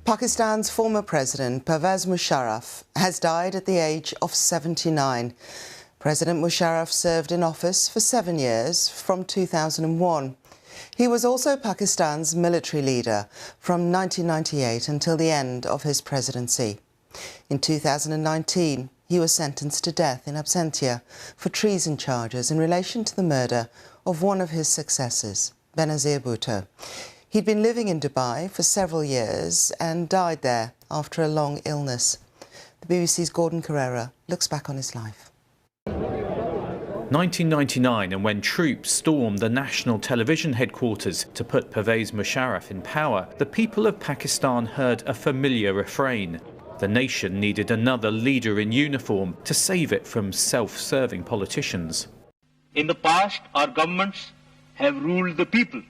Pakistan's former president, Pervez Musharraf, has died at the age of 79. President Musharraf served in office for 7 years, from 2001. He was also Pakistan's military leader from 1998 until the end of his presidency. In 2019, he was sentenced to death in absentia for treason charges in relation to the murder of one of his successors, Benazir Bhutto. He'd been living in Dubai for several years and died there after a long illness. The BBC's Gordon Carrera looks back on his life. 1999, and when troops stormed the national television headquarters to put Pervez Musharraf in power, the people of Pakistan heard a familiar refrain. The nation needed another leader in uniform to save it from self-serving politicians. In the past, our governments have ruled the people.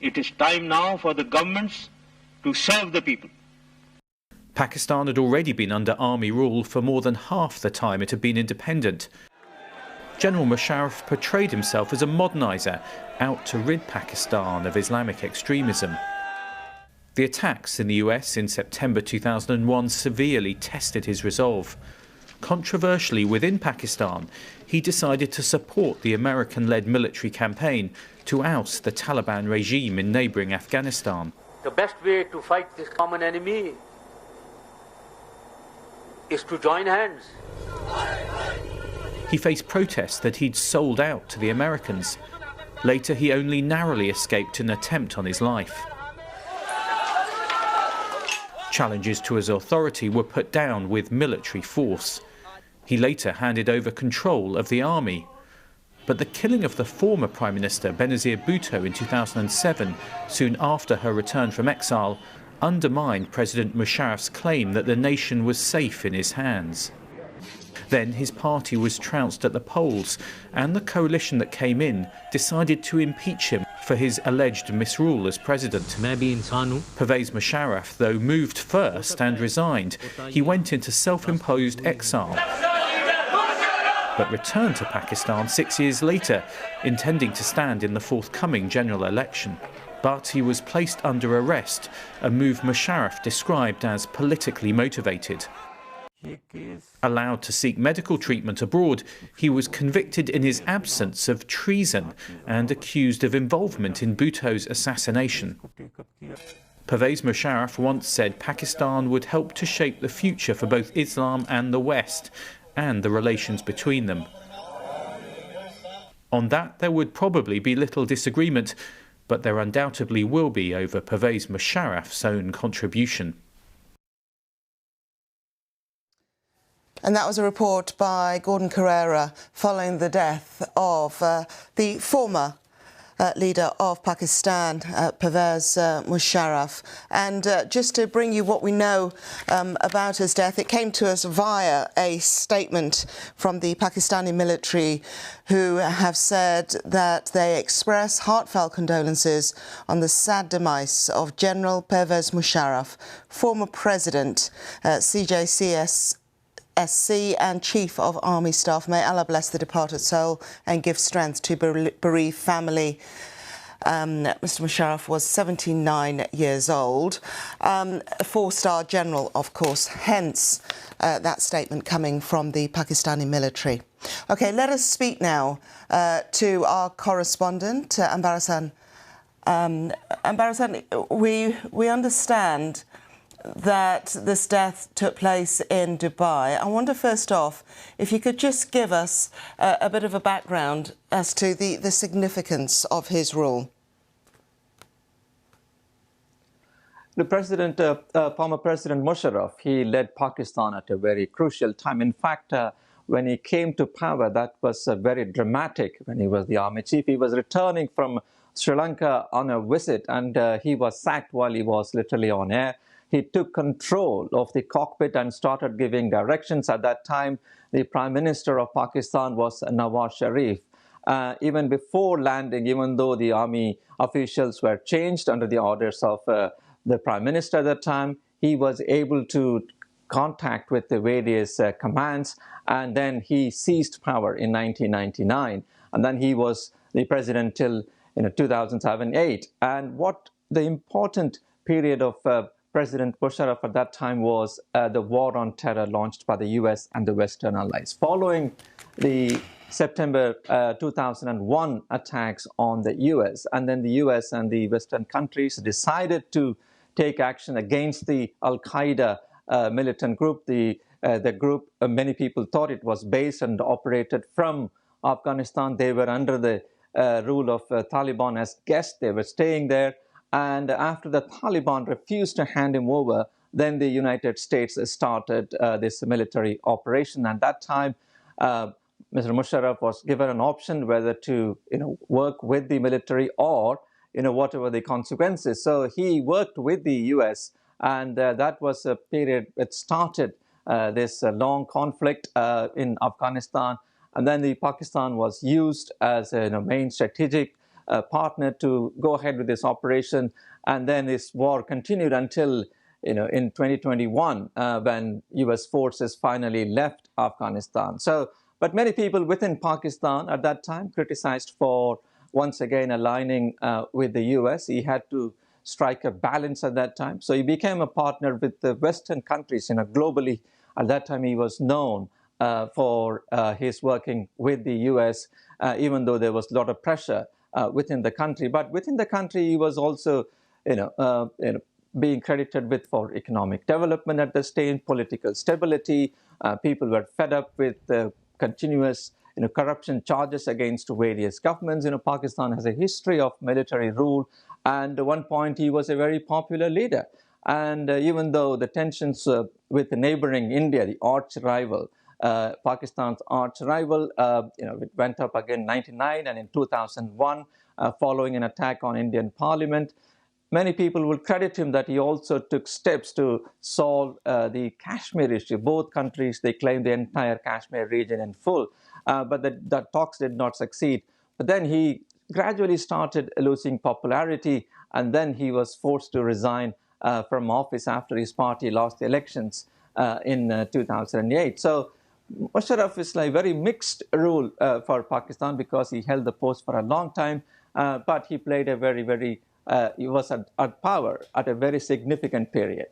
It is time now for the governments to serve the people. Pakistan had already been under army rule for more than half the time it had been independent. General Musharraf portrayed himself as a moderniser, out to rid Pakistan of Islamic extremism. The attacks in the US in September 2001 severely tested his resolve. Controversially within Pakistan, he decided to support the American-led military campaign to oust the Taliban regime in neighbouring Afghanistan. The best way to fight this common enemy is to join hands. He faced protests that he'd sold out to the Americans. Later, he only narrowly escaped an attempt on his life. Challenges to his authority were put down with military force. He later handed over control of the army. But the killing of the former Prime Minister Benazir Bhutto in 2007, soon after her return from exile, undermined President Musharraf's claim that the nation was safe in his hands. Then his party was trounced at the polls, and the coalition that came in decided to impeach him for his alleged misrule as president. Pervez Musharraf, though, moved first and resigned. He went into self-imposed exile, but returned to Pakistan 6 years later, intending to stand in the forthcoming general election. But he was placed under arrest, a move Musharraf described as politically motivated. Allowed to seek medical treatment abroad, he was convicted in his absence of treason and accused of involvement in Bhutto's assassination. Pervez Musharraf once said Pakistan would help to shape the future for both Islam and the West, and the relations between them. On that, there would probably be little disagreement, but there undoubtedly will be over Pervez Musharraf's own contribution. And that was a report by Gordon Carrera following the death of the former leader of Pakistan, Pervez Musharraf. And just to bring you what we know about his death, it came to us via a statement from the Pakistani military, who have said that they express heartfelt condolences on the sad demise of General Pervez Musharraf, former president, CJCS SC and Chief of Army Staff. May Allah bless the departed soul and give strength to bereaved family. Mr. Musharraf was 79 years old, a four-star general, of course, hence that statement coming from the Pakistani military. OK, let us speak now to our correspondent, Ambarasan. Ambarasan, we understand that this death took place in Dubai. I wonder, first off, if you could just give us a bit of a background as to the significance of his rule. The former President Musharraf, he led Pakistan at a very crucial time. In fact, when he came to power, that was very dramatic. When he was the army chief, he was returning from Sri Lanka on a visit, and he was sacked while he was literally on air. He took control of the cockpit and started giving directions. At that time, the Prime Minister of Pakistan was Nawaz Sharif. Even before landing, even though the army officials were changed under the orders of the Prime Minister at that time, he was able to contact with the various commands, and then he seized power in 1999. And then he was the president till 2007-8. And what the important period of President Musharraf at that time was the war on terror launched by the US and the Western allies. Following the September 2001 attacks on the US, and then the US and the Western countries decided to take action against the Al-Qaeda militant group. The group, many people thought it was based and operated from Afghanistan. They were under the rule of Taliban as guests. They were staying there. And after the Taliban refused to hand him over, then the United States started this military operation. And at that time, Mr. Musharraf was given an option whether to work with the military or whatever the consequences. So he worked with the U.S. and that was a period that started this long conflict in Afghanistan. And then Pakistan was used as a main strategic partner to go ahead with this operation. And then this war continued until in 2021 when U.S. forces finally left Afghanistan. But many people within Pakistan at that time criticized for once again aligning with the U.S. He had to strike a balance at that time. So he became a partner with the Western countries. Globally, at that time he was known for his working with the U.S., even though there was a lot of pressure within the country. But within the country, he was also, being credited with for economic development at the state, political stability. People were fed up with continuous corruption charges against various governments. Pakistan has a history of military rule, and at one point he was a very popular leader. And even though the tensions with the neighboring India, the arch rival, Pakistan's arch rival, it went up again in 1999 and in 2001, following an attack on Indian Parliament. Many people will credit him that he also took steps to solve the Kashmir issue. Both countries, they claimed the entire Kashmir region in full, but the talks did not succeed. But then he gradually started losing popularity, and then he was forced to resign from office after his party lost the elections in 2008. So Musharraf is like very mixed rule for Pakistan because he held the post for a long time, but he played a he was at power at a very significant period.